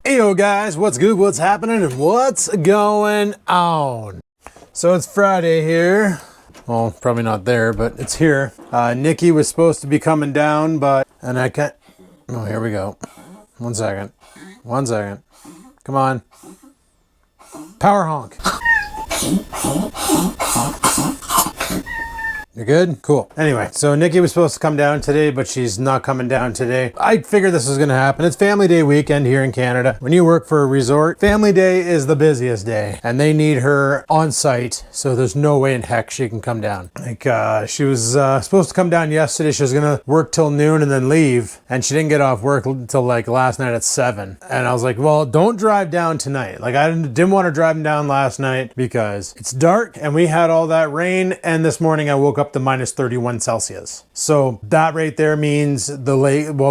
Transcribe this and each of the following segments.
Heyo guys, what's good, what's happening, and what's going on? So it's Friday here. Well, probably not there, but it's here. Nikki was supposed to be coming down, and I can't. Oh, here we go. 1 second. 1 second. Come on. Power honk. You're good? Cool. Anyway, so Nikki was supposed to come down today, but she's not coming down today. I figured this was going to happen. It's Family Day weekend here in Canada. When you work for a resort, Family Day is the busiest day, and they need her on site, so there's no way in heck she can come down. She was supposed to come down yesterday. She was going to work till noon and then leave, and she didn't get off work until like last night at 7. And I was like, well, don't drive down tonight. Like, I didn't want to drive down last night because it's dark, and we had all that rain, and this morning I woke up to minus 31 Celsius. So that right there means the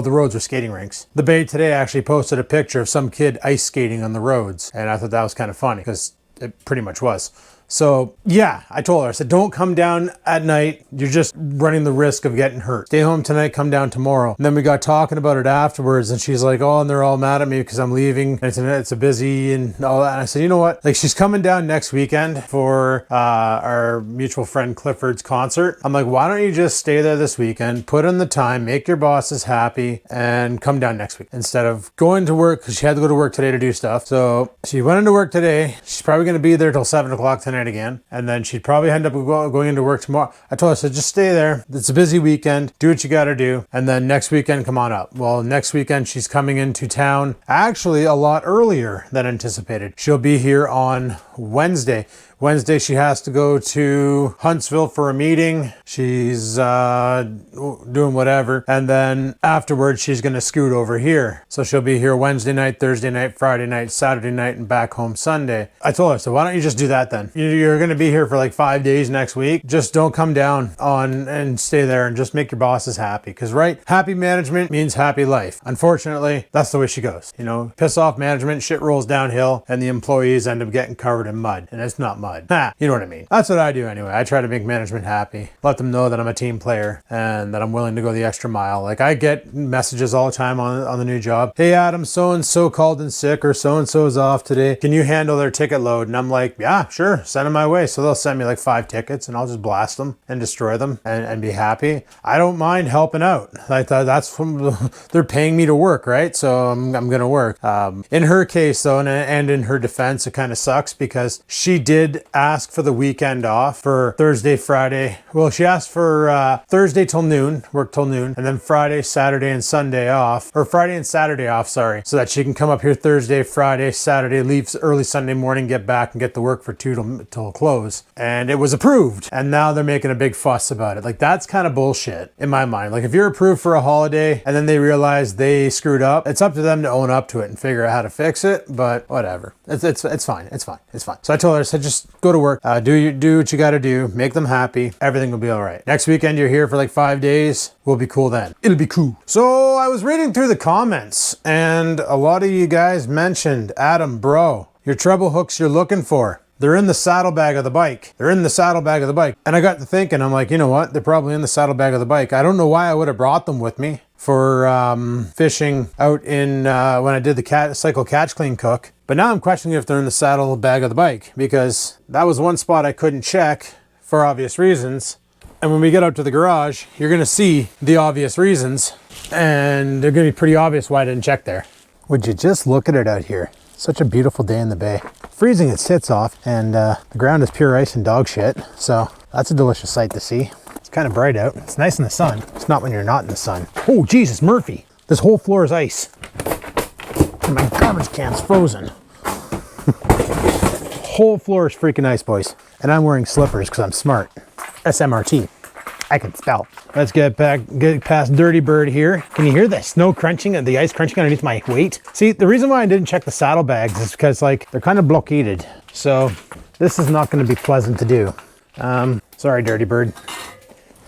roads are skating rinks. The Bay today actually posted a picture of some kid ice skating on the roads, and I thought that was kind of funny because it pretty much was. So yeah, I told her, I said, don't come down at night. You're just running the risk of getting hurt. Stay home tonight, come down tomorrow. And then we got talking about it afterwards, and she's like, oh, and they're all mad at me because I'm leaving. And it's a busy and all that. And I said, you know what? Like, she's coming down next weekend for our mutual friend Clifford's concert. I'm like, why don't you just stay there this weekend, put in the time, make your bosses happy, and come down next week instead of going to work, because she had to go to work today to do stuff. So she went into work today. She's probably going to be there till 7 o'clock tonight again, and then she'd probably end up going into work tomorrow. I told her, I said, just stay there. It's a busy weekend. Do what you got to do, and then next weekend, come on up. Well, next weekend she's coming into town actually a lot earlier than anticipated. She'll be here on Wednesday. Wednesday, she has to go to Huntsville for a meeting. She's doing whatever. And then afterwards, she's going to scoot over here. So she'll be here Wednesday night, Thursday night, Friday night, Saturday night, and back home Sunday. I told her, so why don't you just do that then? You're going to be here for like 5 days next week. Just don't come down on and stay there and just make your bosses happy. Because, right, happy management means happy life. Unfortunately, that's the way she goes. You know, piss off management, shit rolls downhill, and the employees end up getting covered in mud. And it's not mud. You know what I mean? That's what I do anyway. I try to make management happy. Let them know that I'm a team player and that I'm willing to go the extra mile. Like, I get messages all the time on the new job. Hey, Adam, so-and-so called in sick, or so-and-so is off today. Can you handle their ticket load? And I'm like, yeah, sure. Send them my way. So they'll send me like 5 tickets and I'll just blast them and destroy them and be happy. I don't mind helping out. Like, that's from, they're paying me to work, right? So I'm going to work. In her case though, and in her defense, it kind of sucks because she did ask for the weekend off for Thursday, Friday. Well, she asked for Thursday till noon, work till noon, and then Friday, Saturday, and Sunday off, or Friday and Saturday off, sorry, so that she can come up here Thursday, Friday, Saturday, leave early Sunday morning, get back and get to work for 2 till close. And it was approved. And now they're making a big fuss about it. Like, that's kind of bullshit in my mind. Like, if you're approved for a holiday and then they realize they screwed up, it's up to them to own up to it and figure out how to fix it, but whatever. It's fine. It's fine. It's fine. So I told her, I said, just go to work, do what you got to do, make them happy, everything will be all right. Next weekend you're here for like 5 days, we'll be cool then. It'll be cool. So I was reading through the comments and a lot of you guys mentioned, Adam, bro, your treble hooks you're looking for, they're in the saddlebag of the bike. They're in the saddlebag of the bike. And I got to thinking, I'm like, you know what? They're probably in the saddlebag of the bike. I don't know why I would have brought them with me for fishing out in when I did the cycle catch clean cook. But now I'm questioning if they're in the saddlebag of the bike, because that was one spot I couldn't check for obvious reasons. And when we get out to the garage, you're going to see the obvious reasons, and they're going to be pretty obvious why I didn't check there. Would you just look at it out here? Such a beautiful day in the bay. Freezing its tits off, and the ground is pure ice and dog shit. So that's a delicious sight to see. It's kind of bright out. It's nice in the sun. It's not when you're not in the sun. Oh, Jesus, Murphy. This whole floor is ice. And my garbage can's frozen. Whole floor is freaking ice, boys. And I'm wearing slippers because I'm smart. SMRT. I can spell. Let's get past Dirty Bird here. Can you hear the snow crunching and the ice crunching underneath my weight? See, the reason why I didn't check the saddlebags is because, like, they're kind of blockaded. So this is not going to be pleasant to do. Sorry, Dirty Bird.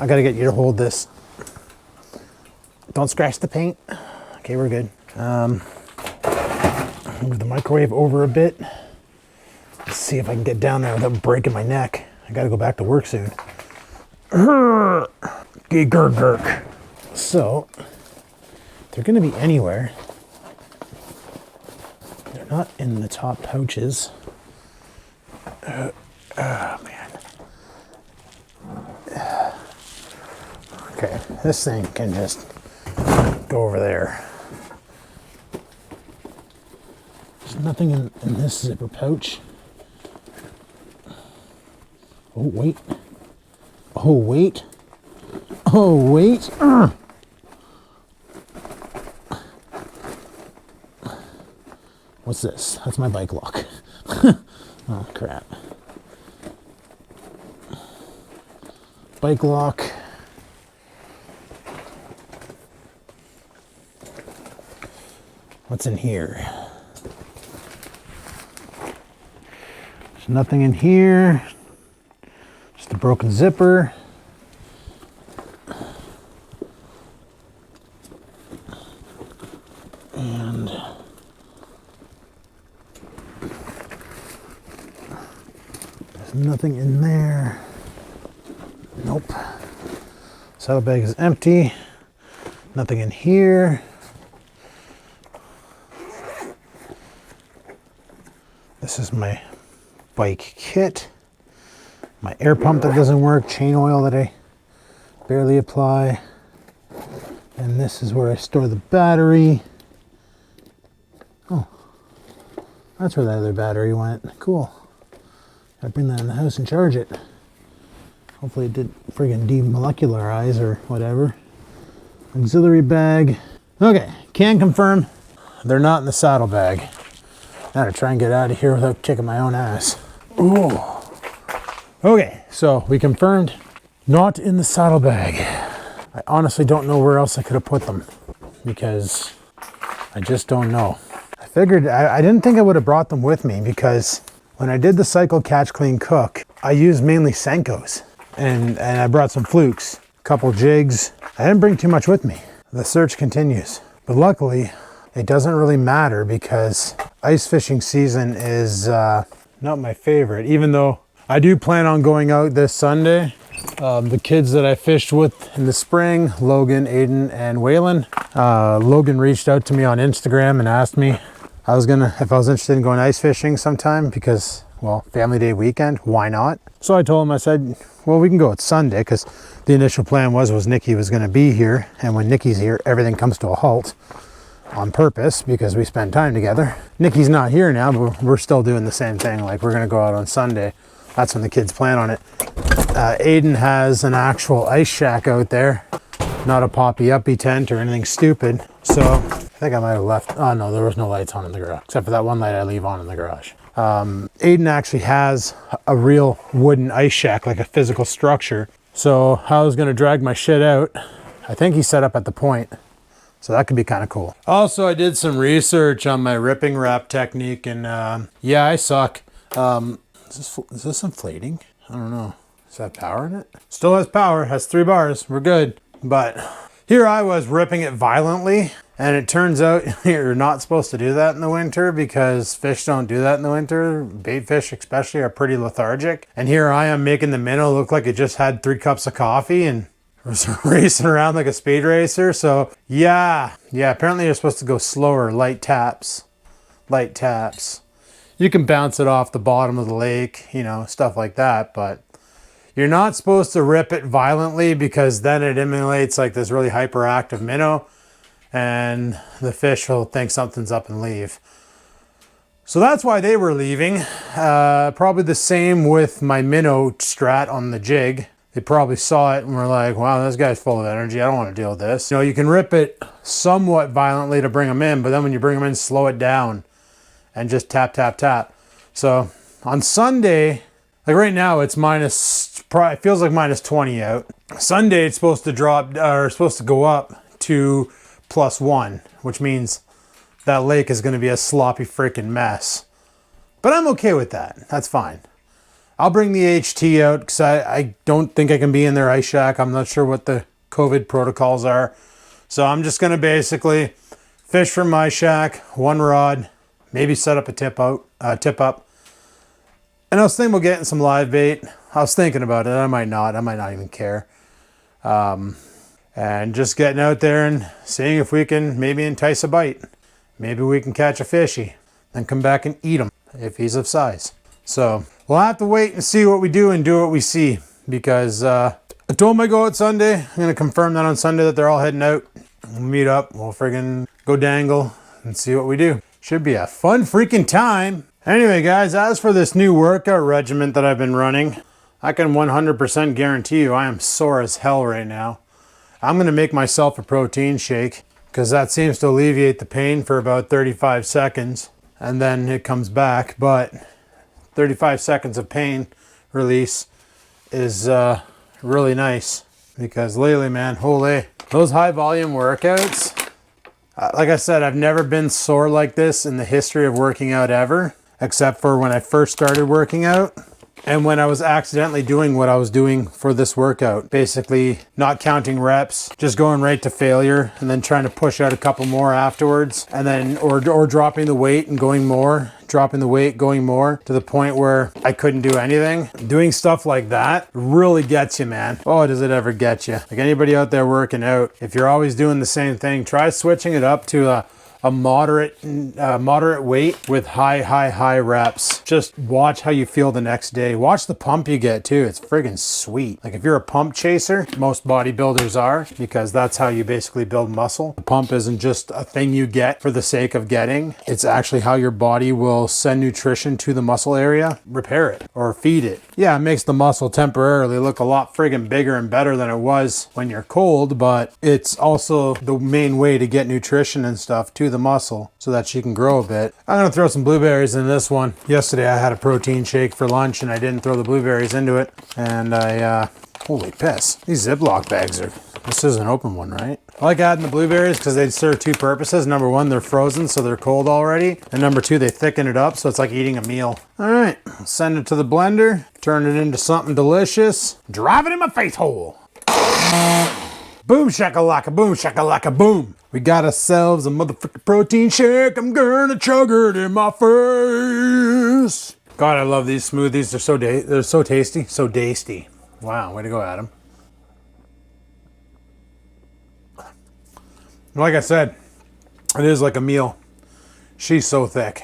I got to get you to hold this. Don't scratch the paint. Okay, we're good. Move the microwave over a bit. Let's see if I can get down there without breaking my neck. I got to go back to work soon. Gurk. So, they're going to be anywhere They're not in the top pouches. Oh man. Okay, this thing can just go over there. There's nothing in this zipper pouch. Oh wait. Oh wait. Oh wait. What's this? That's my bike lock. Oh crap. Bike lock. What's in here? There's nothing in here. Just a broken zipper. And there's nothing in there. Nope. Saddlebag is empty. Nothing in here. This is my bike kit. My air pump that doesn't work. Chain oil that I barely apply. And this is where I store the battery. Oh, that's where the other battery went. Cool. Gotta bring that in the house and charge it. Hopefully it didn't friggin' demolecularize or whatever. Auxiliary bag. Okay, can confirm they're not in the saddlebag. I gotta try and get out of here without kicking my own ass. Ooh. Okay, so we confirmed not in the saddlebag. I honestly don't know where else I could have put them because I just don't know. I figured, I didn't think I would have brought them with me because when I did the cycle catch clean cook, I used mainly Senkos and I brought some flukes, a couple jigs. I didn't bring too much with me. The search continues, but luckily it doesn't really matter because ice fishing season is not my favorite, even though I do plan on going out this Sunday. The kids that I fished with in the spring, Logan, Aiden, and Waylon. Logan reached out to me on Instagram and asked me if I was interested in going ice fishing sometime because, well, family day weekend, why not? So I told him, I said, well, we can go. It's Sunday because the initial plan was Nikki was going to be here, and when Nikki's here, everything comes to a halt on purpose because we spend time together. Nikki's not here now, but we're still doing the same thing. Like, we're going to go out on Sunday. That's when the kids plan on it. Aiden has an actual ice shack out there, not a poppy-uppy tent or anything stupid. So I think I might have left. Oh no, there was no lights on in the garage, except for that one light I leave on in the garage. Aiden actually has a real wooden ice shack, like a physical structure. So I was gonna drag my shit out. I think he's set up at the point. So that could be kind of cool. Also, I did some research on my ripping wrap technique, and yeah, I suck. Is this inflating? I don't know. Does that have power in it? Still has power, has 3 bars, we're good. But here I was ripping it violently, and it turns out you're not supposed to do that in the winter because fish don't do that in the winter. Bait fish especially are pretty lethargic. And here I am making the minnow look like it just had 3 cups of coffee and was racing around like a speed racer. So yeah, apparently you're supposed to go slower, light taps. You can bounce it off the bottom of the lake, you know, stuff like that, but you're not supposed to rip it violently because then it emulates like this really hyperactive minnow and the fish will think something's up and leave. So that's why they were leaving. Probably the same with my minnow strat on the jig. They probably saw it and were like, wow, this guy's full of energy. I don't want to deal with this. You know, you can rip it somewhat violently to bring them in, but then when you bring them in, slow it down and just tap, tap, tap. So on Sunday, like right now it's it feels like minus 20 out. Sunday it's supposed to drop, or supposed to go up to +1, which means that lake is going to be a sloppy freaking mess. But I'm okay with that. That's fine. I'll bring the HT out because I don't think I can be in their ice shack. I'm not sure what the COVID protocols are. So I'm just going to basically fish from my shack, 1 rod, maybe set up a tip up. And I was thinking about getting some live bait. I was thinking about it. I might not even care. And just getting out there and seeing if we can maybe entice a bite. Maybe we can catch a fishy. then come back and eat him if he's of size. So we'll have to wait and see what we do and do what we see, because I told them I go out Sunday. I'm going to confirm that on Sunday that they're all heading out. We'll meet up. We'll friggin' go dangle and see what we do. Should be a fun freaking time. Anyway, guys, as for this new workout regimen that I've been running, I can 100% guarantee you I am sore as hell right now. I'm going to make myself a protein shake, because that seems to alleviate the pain for about 35 seconds. And then it comes back. But 35 seconds of pain release is really nice, because lately, man, holy, those high volume workouts, like I said, I've never been sore like this in the history of working out ever, except for when I first started working out and when I was accidentally doing what I was doing for this workout, basically not counting reps, just going right to failure and then trying to push out a couple more afterwards, and then or dropping the weight and going more, dropping the weight, going more, to the point where I couldn't do anything. Doing stuff like that really gets you, man. Oh, does it ever get you. Like anybody out there working out, if you're always doing the same thing, try switching it up to a moderate weight with high reps. Just watch how you feel the next day. Watch the pump you get too. It's friggin' sweet. Like if you're a pump chaser, most bodybuilders are, because that's how you basically build muscle. The pump isn't just a thing you get for the sake of getting. It's actually how your body will send nutrition to the muscle area, repair it or feed it. Yeah, it makes the muscle temporarily look a lot friggin' bigger and better than it was when you're cold, but it's also the main way to get nutrition and stuff to the muscle so that she can grow a bit. I'm gonna throw some blueberries in this one. Yesterday I had a protein shake for lunch and I didn't throw the blueberries into it, and I holy piss, these Ziploc bags are, this is an open one, right? I like adding the blueberries because they serve two purposes. Number one, they're frozen, so they're cold already, and number two, they thicken it up so it's like eating a meal. All right, send it to the blender, turn it into something delicious, drive it in my face hole. Boom shakalaka, boom shakalaka, boom. We got ourselves a motherfucking protein shake. I'm gonna chug it in my face. God, I love these smoothies. They're so tasty, so tasty. Wow, way to go, Adam. Like I said, it is like a meal. She's so thick.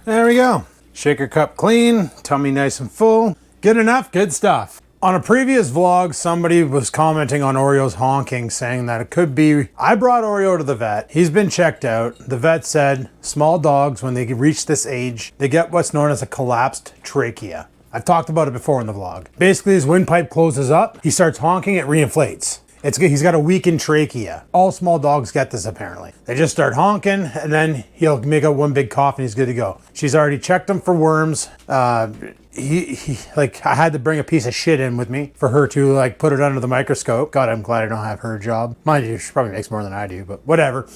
There we go. Shaker cup clean, tummy nice and full. Good enough, good stuff. On a previous vlog, somebody was commenting on Oreo's honking, saying that it could be, I brought Oreo to the vet. He's been checked out. The vet said small dogs, when they reach this age, they get what's known as a collapsed trachea. I've talked about it before in the vlog. Basically, his windpipe closes up, he starts honking, it reinflates. He's got a weakened trachea. All small dogs get this apparently. They just start honking and then he'll make out one big cough and he's good to go. She's already checked him for worms. Like I had to bring a piece of shit in with me for her to like put it under the microscope. God, I'm glad I don't have her job. Mind you, she probably makes more than I do, but whatever.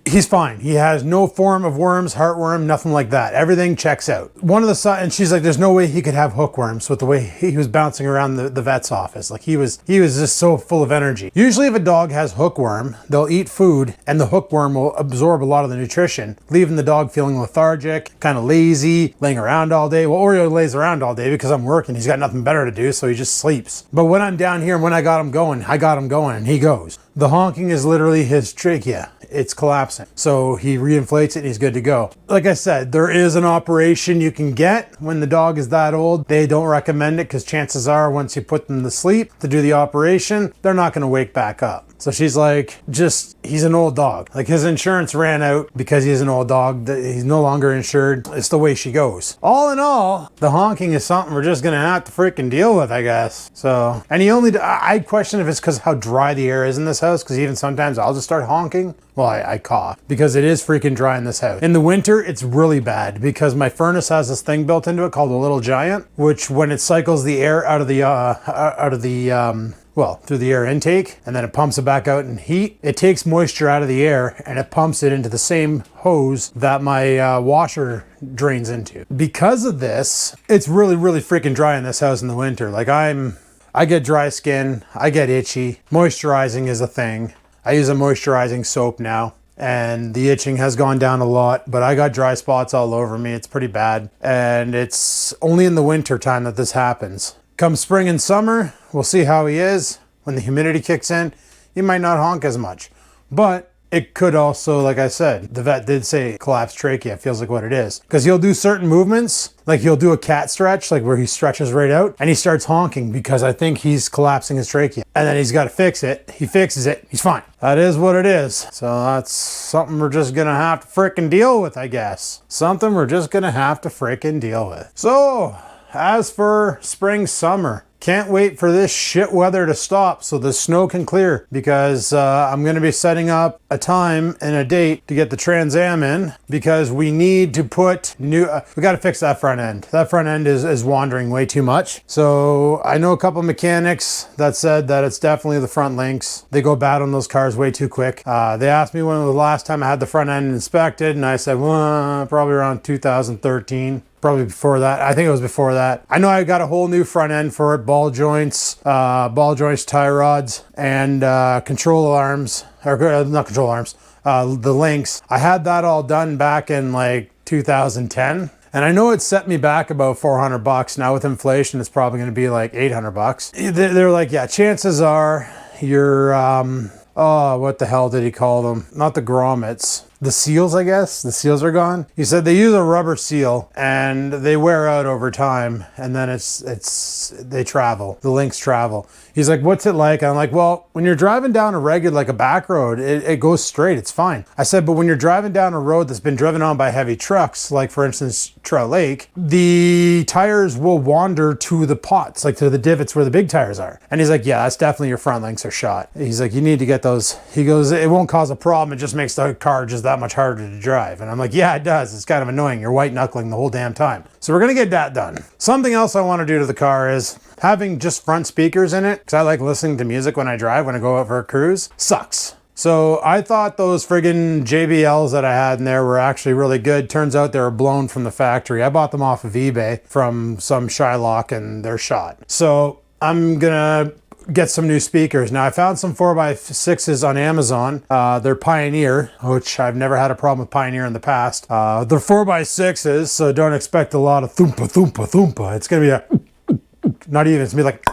He's fine. He has no form of worms, heartworm, nothing like that. Everything checks out. One of the and she's like, there's no way he could have hookworms with the way he was bouncing around the vet's office. Like he was just so full of energy. Usually if a dog has hookworm, they'll eat food and the hookworm will absorb a lot of the nutrition, leaving the dog feeling lethargic, kind of lazy, laying around all day. Well, Oreo lays around all day because I'm working. He's got nothing better to do, so he just sleeps. But when I'm down here and when I got him going and he goes. The honking is literally his trachea. It's collapsing. So he reinflates it and he's good to go. Like I said, there is an operation you can get when the dog is that old. They don't recommend it because chances are once you put them to sleep to do the operation, they're not going to wake back up. So she's like, he's an old dog. Like his insurance ran out because he's an old dog. He's no longer insured. It's the way she goes. All in all, the honking is something we're just going to have to freaking deal with, I guess. So, and I question if it's because how dry the air is in this house, because even sometimes I'll just start honking. Well, I cough because it is freaking dry in this house. In the winter, it's really bad because my furnace has this thing built into it called a little giant, which when it cycles the air through the air intake, and then it pumps it back out in heat. It takes moisture out of the air and it pumps it into the same hose that my washer drains into. Because of this, it's really, really freaking dry in this house in the winter. Like I get dry skin, I get itchy. Moisturizing is a thing. I use a moisturizing soap now and the itching has gone down a lot, but I got dry spots all over me. It's pretty bad. And it's only in the winter time that this happens. Come spring and summer, we'll see how he is. When the humidity kicks in, he might not honk as much. But it could also, like I said, the vet did say collapsed trachea feels like what it is. Because he'll do certain movements, like he'll do a cat stretch, like where he stretches right out, and he starts honking because I think he's collapsing his trachea. And then he's got to fix it. He fixes it. He's fine. That is what it is. So that's something we're just going to have to frickin' deal with, I guess. Something we're just going to have to frickin' deal with. So, as for spring, summer, can't wait for this shit weather to stop so the snow can clear, because I'm going to be setting up a time and a date to get the Trans Am in, because we need to put new, we got to fix that front end. That front end is wandering way too much. So I know a couple mechanics that said that it's definitely the front links. They go bad on those cars way too quick. They asked me when was the last time I had the front end inspected, and I said, well, probably around 2013. Probably before that. I think it was before that. I know I got a whole new front end for it, ball joints, tie rods, and control arms, or not control arms, the links. I had that all done back in like 2010. And I know it set me back about $400. Now with inflation, it's probably going to be like $800. They're like, yeah, chances are you're, oh, what the hell did he call them? Not the grommets. The seals, I guess. The seals are gone. He said they use a rubber seal and they wear out over time, and then they travel. The links travel. He's like, what's it like? I'm like, well, when you're driving down a regular, like a back road, it goes straight. It's fine. I said, but when you're driving down a road that's been driven on by heavy trucks, like for instance, Trout Lake, the tires will wander to the pots, like to the divots where the big tires are. And he's like, yeah, that's definitely your front links are shot. He's like, you need to get those. He goes, it won't cause a problem. It just makes the car just that much harder to drive. And I'm like, yeah, it does. It's kind of annoying. You're white knuckling the whole damn time. So we're going to get that done. Something else I want to do to the car is having just front speakers in it, because I like listening to music when I drive, when I go out for a cruise, sucks. So I thought those friggin' JBLs that I had in there were actually really good. Turns out they were blown from the factory. I bought them off of eBay from some Shylock and they're shot. So I'm gonna get some new speakers. Now I found some 4x6s on Amazon. They're Pioneer, which I've never had a problem with Pioneer in the past. They're 4x6s, so don't expect a lot of thumpa thumpa thumpa. It's gonna be a not even, it's gonna be like,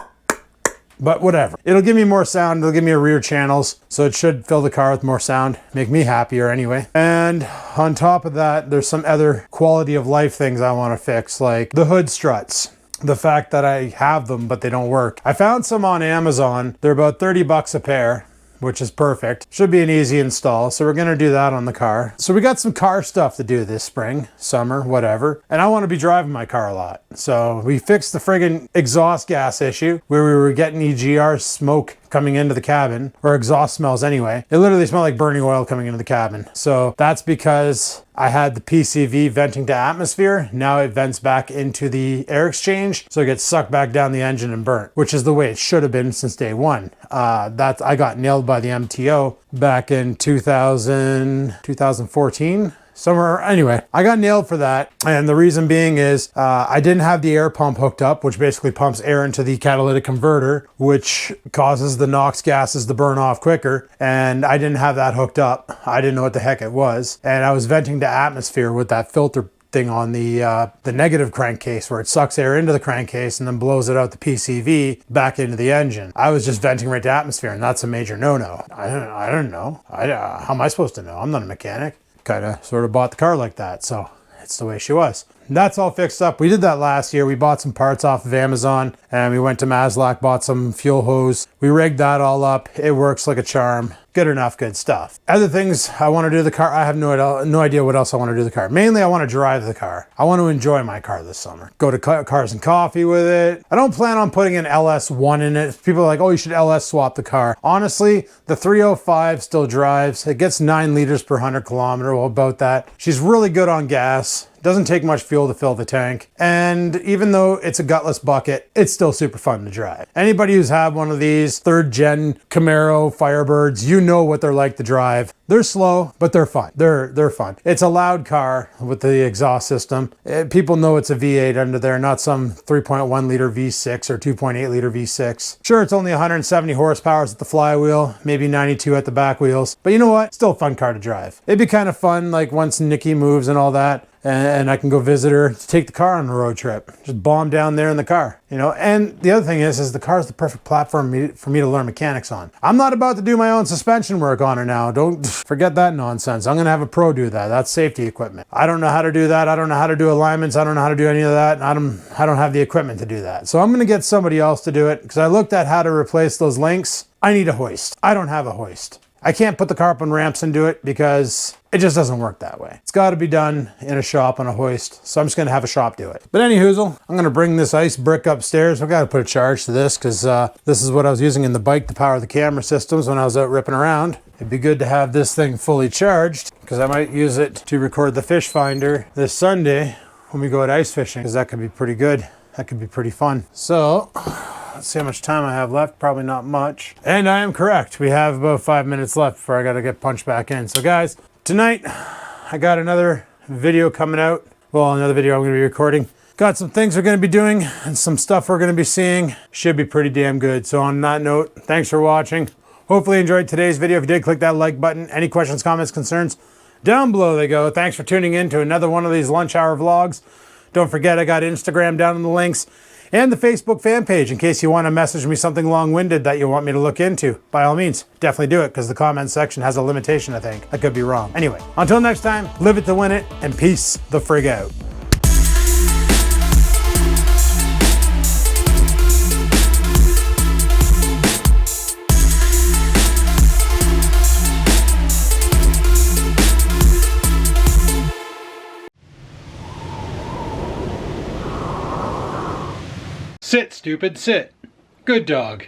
but whatever. It'll give me more sound. It'll give me a rear channels, so it should fill the car with more sound, make me happier anyway. And on top of that, there's some other quality of life things I want to fix, like the hood struts. The fact that I have them, but they don't work. I found some on Amazon. They're about $30 a pair, which is perfect. Should be an easy install. So we're gonna do that on the car. So we got some car stuff to do this spring, summer, whatever. And I wanna be driving my car a lot. So we fixed the friggin' exhaust gas issue where we were getting EGR smoke coming into the cabin, or exhaust smells anyway. It literally smelled like burning oil coming into the cabin. So that's because I had the PCV venting to atmosphere. Now it vents back into the air exchange, so it gets sucked back down the engine and burnt, which is the way it should have been since day one. I got nailed by the MTO back in 2014. Somewhere, anyway, I got nailed for that. And the reason being is I didn't have the air pump hooked up, which basically pumps air into the catalytic converter, which causes the NOx gases to burn off quicker. And I didn't have that hooked up. I didn't know what the heck it was. And I was venting to atmosphere with that filter thing on the negative crankcase, where it sucks air into the crankcase and then blows it out the PCV back into the engine. I was just venting right to atmosphere, and that's a major no-no. I don't know. How am I supposed to know? I'm not a mechanic. Kind of sort of bought the car like that, so it's the way she was. That's all fixed up. We did that last year. We bought some parts off of Amazon, and we went to Maslach, bought some fuel hose. We rigged that all up. It works like a charm. Good enough, good stuff. Other things I want to do to the car, I have no idea what else I want to do to the car. Mainly, I want to drive the car. I want to enjoy my car this summer. Go to Cars and Coffee with it. I don't plan on putting an LS1 in it. People are like, oh, you should LS swap the car. Honestly, the 305 still drives. It gets 9 liters per 100 kilometer. Well, about that. She's really good on gas. Doesn't take much fuel to fill the tank. And even though it's a gutless bucket, it's still super fun to drive. Anybody who's had one of these 3rd gen Camaro Firebirds, you know what they're like to drive. They're slow, but they're fun. They're fun. It's a loud car with the exhaust system. People know it's a V8 under there, not some 3.1 liter V6 or 2.8 liter V6. Sure, it's only 170 horsepower at the flywheel, maybe 92 at the back wheels. But you know what? Still a fun car to drive. It'd be kind of fun, like once Nikki moves and all that, and I can go visit her to take the car on a road trip. Just bomb down there in the car, you know? And the other thing is the car is the perfect platform for me to learn mechanics on. I'm not about to do my own suspension work on her now. Don't forget that nonsense. I'm gonna have a pro do that. That's safety equipment. I don't know how to do that. I don't know how to do alignments. I don't know how to do any of that. I don't have the equipment to do that. So I'm gonna get somebody else to do it because I looked at how to replace those links. I need a hoist. I don't have a hoist. I can't put the car up on ramps and do it because it just doesn't work that way. It's got to be done in a shop on a hoist. So I'm just going to have a shop do it. But anyhoozle, I'm going to bring this ice brick upstairs. I've got to put a charge to this because this is what I was using in the bike to power the camera systems when I was out ripping around. It'd be good to have this thing fully charged because I might use it to record the fish finder this Sunday when we go out ice fishing, because that could be pretty good. That could be pretty fun. So let's see how much time I have left. Probably not much. And I am correct. We have about 5 minutes left before I got to get punched back in. So guys, tonight I got another video coming out. Well, another video I'm going to be recording. Got some things we're going to be doing and some stuff we're going to be seeing. Should be pretty damn good. So on that note, thanks for watching. Hopefully you enjoyed today's video. If you did, click that like button. Any questions, comments, concerns, down below they go. Thanks for tuning in to another one of these lunch hour vlogs. Don't forget, I got Instagram down in the links and the Facebook fan page in case you want to message me something long-winded that you want me to look into. By all means, definitely do it because the comment section has a limitation, I think. I could be wrong. Anyway, until next time, live it to win it, and peace the frig out. Sit, stupid, sit. Good dog.